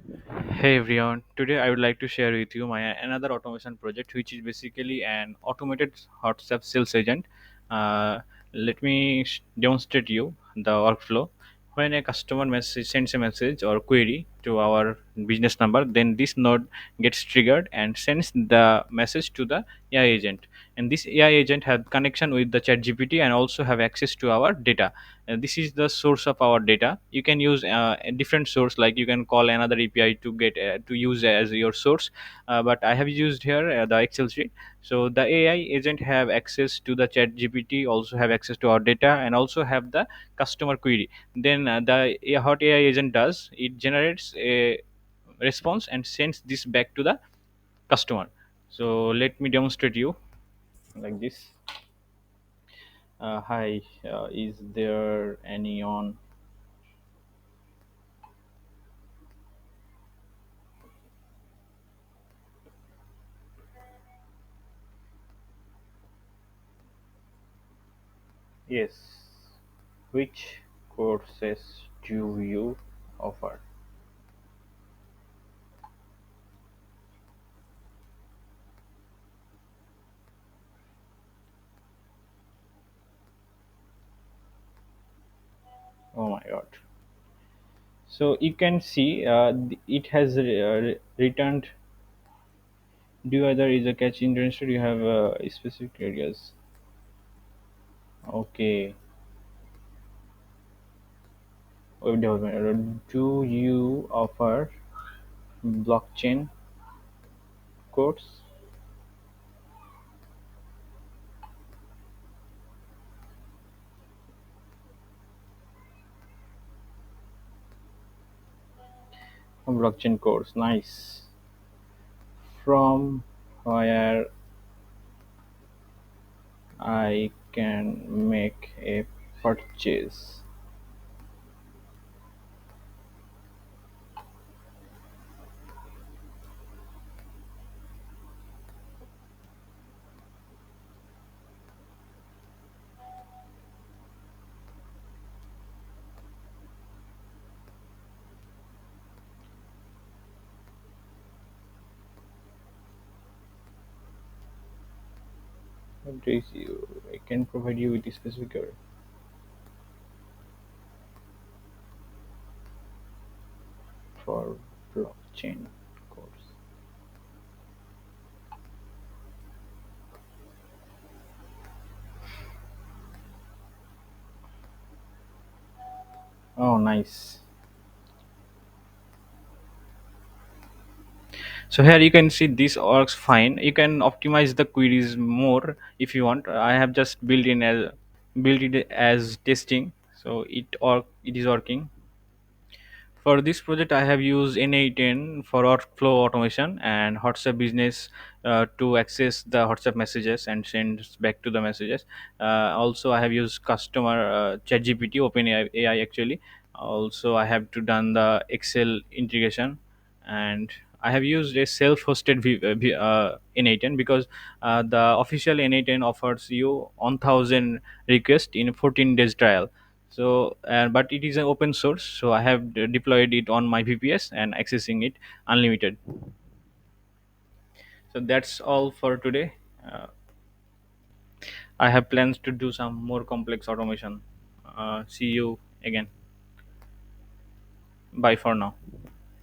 Hey everyone, today I would like to share with you my another automation project, which is basically an automated WhatsApp sales agent. Let me demonstrate you the workflow. When a customer message sends a message or query to our business number, then this node gets triggered and sends the message to the AI agent. And this AI agent have connection with the ChatGPT and also have access to our data. This is the source of our data. You can use a different source, like you can call another API to get to use as your source, but I have used here the Excel sheet. So the AI agent have access to the Chat GPT, also have access to our data, and also have the customer query. Then what AI agent does, it generates a response and sends this back to the customer. So let me demonstrate you like this. Hi, is there any on? Yes. Which courses do you offer? Oh my god. So you can see it has returned. Do either is a catch interested? You have specific areas. Okay. Web development. Do you offer blockchain course? A blockchain course. Nice. From where I can make a purchase. What is you? I can provide you with the specific for blockchain course. Oh, nice. So here you can see this works fine. You can optimize the queries more if you want. I have just built it as testing, so it is working. For this project, I have used n8n for workflow automation and WhatsApp business to access the WhatsApp messages and send back to the messages. Also, I have used customer ChatGPT, OpenAI actually. Also, I have to done the Excel integration, and I have used a self-hosted n8n because the official n8n offers you 1,000 requests in 14 days trial. So but it is an open source, so I have deployed it on my VPS and accessing it unlimited. So that's all for today. I have plans to do some more complex automation. See you again. Bye for now.